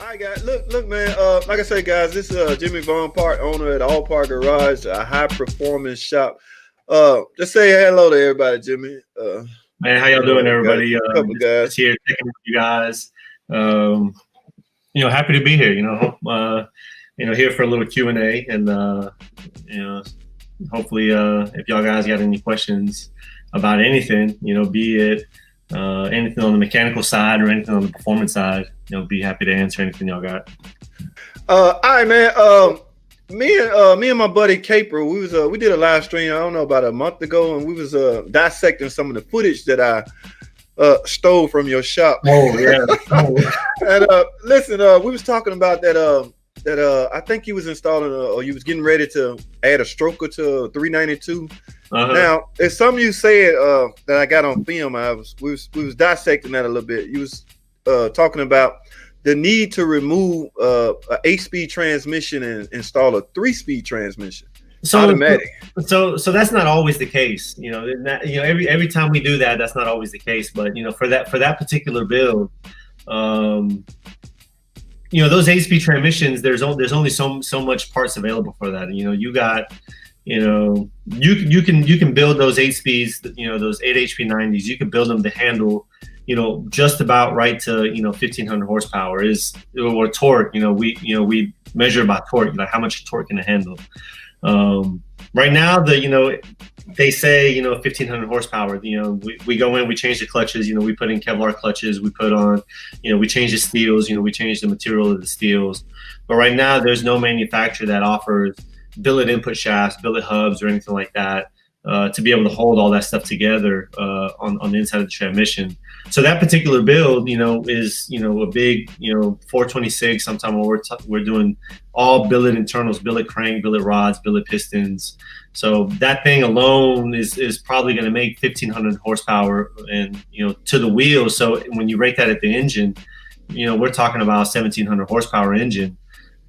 All right, guys. Look, man. Like I said, guys, this is Jimmy Vaughn, part owner at Allpar Garage, a high performance shop. Just say hello to everybody, Jimmy. Man, how y'all doing, everybody? Couple guys just here checking with you guys. Happy to be here. Here for a little Q&A, and hopefully, if y'all guys got any questions about anything, be it anything on the mechanical side or anything on the performance side, be happy to answer anything y'all got. All right, man. Me and my buddy Caper, we did a live stream, I don't know, about a month ago, and we was dissecting some of the footage that I stole from your shop. Oh yeah. And listen, we was talking about that I think you was installing or you was getting ready to add a stroker to 392. Now, it's something you said that I got on film. We was dissecting that a little bit. You was talking about the need to remove a 8-speed transmission and install a 3-speed transmission. Automatic. So that's not always the case. Every time we do that, that's not always the case. But for that particular build, those 8-speed transmissions, there's only so much parts available for that. You can build those 8 speeds, those 8 HP 90s. You can build them to handle, just about right to 1500 horsepower or torque. We measure by torque, like how much torque can it handle. Right now, they say 1500 horsepower. We go in, we change the clutches. We put in Kevlar clutches. We put on, we change the steels. We change the material of the steels. But right now, there's no manufacturer that offers billet input shafts, billet hubs, or anything like that to be able to hold all that stuff together on the inside of the transmission. So that particular build, is a big 426. Sometimes we're doing all billet internals, billet crank, billet rods, billet pistons. So that thing alone is probably going to make 1500 horsepower and to the wheel. So when you rate that at the engine, we're talking about 1700 horsepower engine.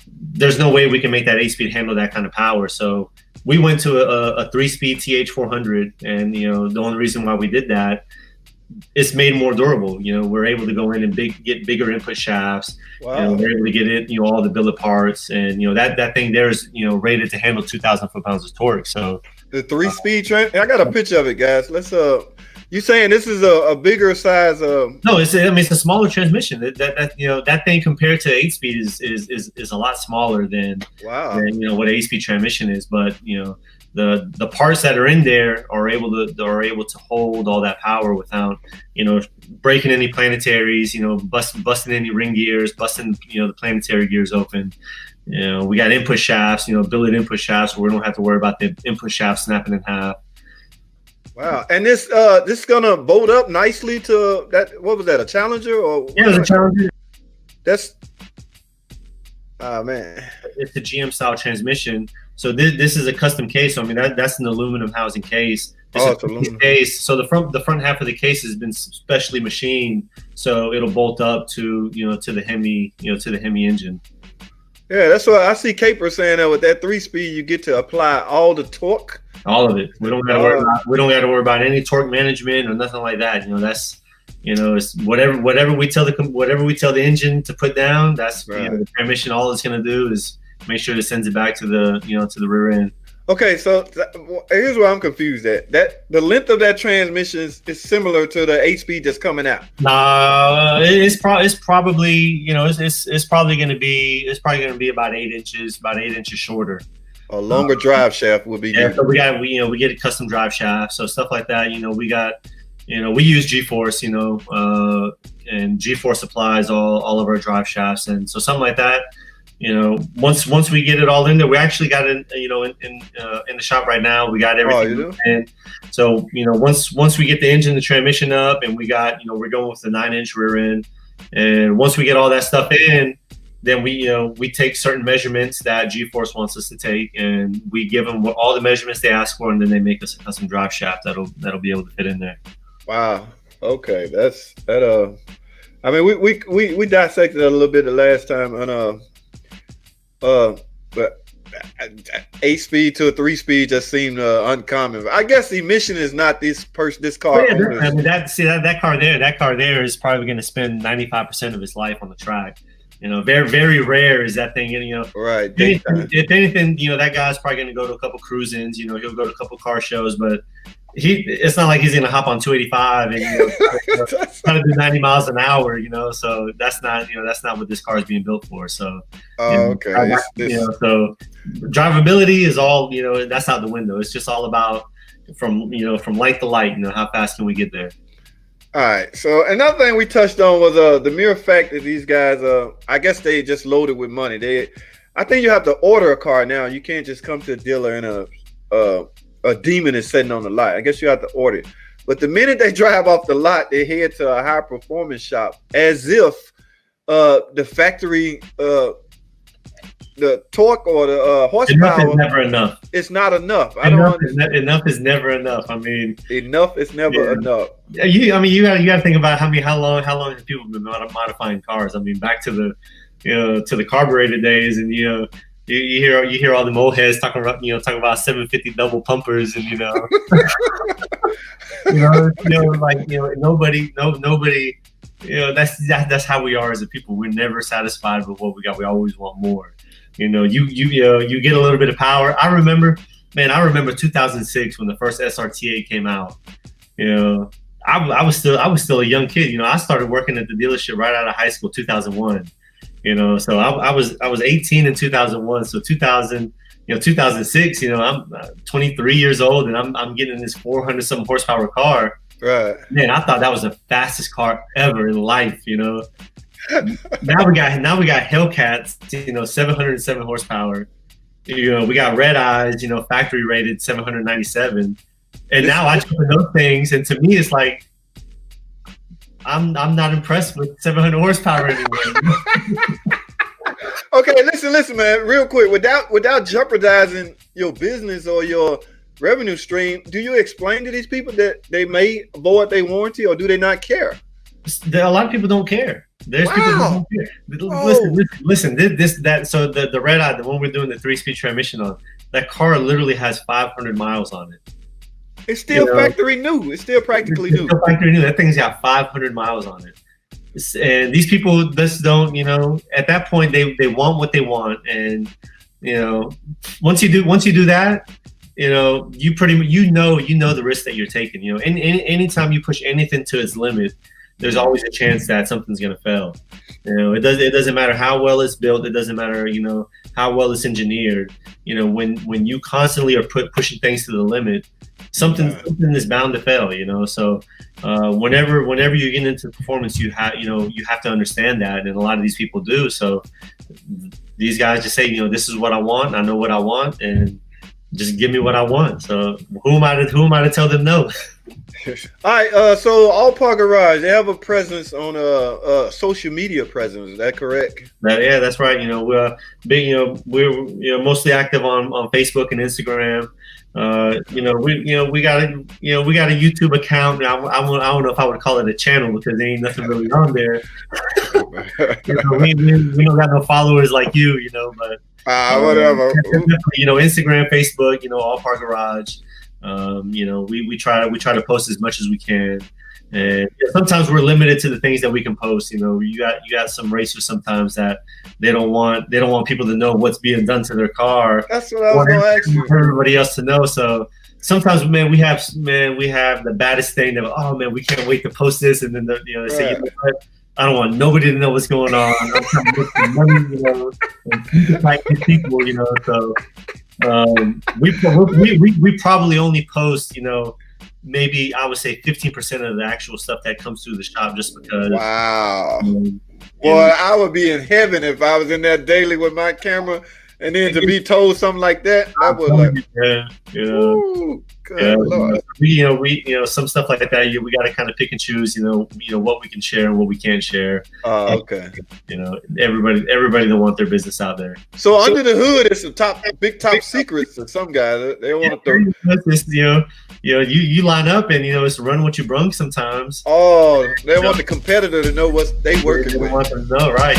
There's no way we can make that 8-speed handle that kind of power. So we went to a 3-speed TH400, and the only reason why we did that, it's made more durable. We're able to go in and get bigger input shafts. Wow. We're able to get it, all the billet parts, and that thing there is rated to handle 2,000 foot-pounds of torque. So the 3-speed I got a picture of it, guys. Let's you saying this is a bigger size? No, it's a smaller transmission. That thing compared to 8-speed is a lot smaller than what an 8-speed transmission is. But the parts that are in there are able to hold all that power without breaking any planetaries, busting any ring gears, busting the planetary gears open. We got input shafts, billet input shafts, where we don't have to worry about the input shaft snapping in half. Wow. And this is gonna bolt up nicely to that. What was that, a Challenger? Or yeah, it was a Challenger. That's man. It's a GM style transmission. So this is a custom case. So, I mean, that's an aluminum housing case. It's aluminum case. So the front half of the case has been specially machined, so it'll bolt up to to the Hemi engine. Yeah, that's what I see Caper saying that with that 3-speed, you get to apply all the torque. All of it. We don't got to worry about any torque management or nothing like that. That's it's whatever we tell the engine to put down. That's right. The transmission. All it's going to do is make sure it sends it back to the to the rear end. Okay, so here's where I'm confused at. That the length of that transmission is similar to the 8-speed that's coming out. It's probably it's probably going to be about 8 inches shorter. A longer drive shaft would be. Yeah, so we get a custom drive shaft, so stuff like that. We got we use G-Force, and G-Force supplies all of our drive shafts, and so something like that. Once we get it all in there, we actually got it, in the shop right now. We got everything. And so, once we get the engine, the transmission up, and we got, we're going with the 9-inch rear end. And once we get all that stuff in, then we take certain measurements that G-Force wants us to take, and we give them all the measurements they ask for, and then they make us a custom drive shaft that'll be able to fit in there. Wow. Okay. I mean, we dissected it a little bit the last time, and but 8-speed to a 3-speed just seemed uncommon. I guess the emission is not this car. I mean, that car there is probably going to spend 95% of its life on the track. You know, very, very rare is that thing. And, you know, right. If anything, you know, that guy's probably going to go to a couple cruise-ins. You know, he'll go to a couple car shows, but it's not like he's going to hop on 285 and, you know, try to do 90 miles an hour, you know. So that's not what this car is being built for. So, okay. So drivability is all, you know, that's out the window. It's just all about from light to light, you know, how fast can we get there? All right. So another thing we touched on was the mere fact that these guys, I guess they just loaded with money. I think you have to order a car now. You can't just come to a dealer and a Demon is sitting on the lot. I guess you have to order it. But the minute they drive off the lot, they head to a high performance shop as if the factory, the torque or the horsepower. Enough is never enough. It's not enough. Enough is never enough. I mean, enough is never enough. You got to think about how long have people been modifying cars? I mean, back to the carbureted days, and you hear all the old heads talking about 750 double pumpers, and nobody. That's how we are as a people. We're never satisfied with what we got. We always want more. You get a little bit of power. I remember 2006 when the first SRT came out. I was still a young kid. I started working at the dealership right out of high school, 2001. So I was 18 in 2001. So 2006. I'm 23 years old, and I'm getting this 400 something horsepower car. Right. Man, I thought that was the fastest car ever in life. Now we got Hellcats, 707 horsepower. We got Red Eyes, factory rated 797. And now I jump in those things, and to me it's like I'm not impressed with 700 horsepower anymore. Okay, listen, man, real quick, without jeopardizing your business or your revenue stream, do you explain to these people that they may void their warranty, or do they not care? A lot of people don't care. There's people who don't care. Listen. So the Red Eye, the one we're doing the 3-speed transmission on, that car literally has 500 miles on it. It's still factory new. It's still practically new. Still factory new. That thing's got 500 miles on it. And these people just don't. At that point they want what they want, and once you do that. You pretty much the risk that you're taking. Anytime you push anything to its limit, there's always a chance that something's gonna fail. It doesn't matter how well it's built. It doesn't matter how well it's engineered. When you constantly are pushing things to the limit, something is bound to fail. So whenever you get into performance, you have to understand that, and a lot of these people do. So these guys just say, this is what I want. I know what I want, and just give me what I want. So who am I to tell them no? All right. So Allpar Garage, they have a presence on social media presence. Is that correct? Yeah, that's right. We're big. We're mostly active on Facebook and Instagram. We got a YouTube account. I don't know if I would call it a channel because there ain't nothing really on there. We don't got no followers like you, but. Whatever. Instagram, Facebook, Allpar Garage. We try to post as much as we can, and sometimes we're limited to the things that we can post. You got some racers sometimes that they don't want people to know what's being done to their car. That's what I was going to ask you. Everybody else to know. So sometimes, we have the baddest thing that, oh man, we can't wait to post this, and then they say, what? I don't want nobody to know what's going on. I'm trying to make some money, and keep it like these people, So we probably only post, maybe I would say 15% of the actual stuff that comes through the shop, just because. Wow. Boy, I would be in heaven if I was in there daily with my camera, and then to be told something like that, I would like. Ooh, good Lord. We some stuff like that. We got to kind of pick and choose. What we can share and what we can't share. Oh, okay. Everybody that want their business out there. So under the hood, it's the big top secrets of some guys. They want to. You line up and it's run what you brung sometimes. Oh, they want the competitor to know what they working with. Want them to know, right?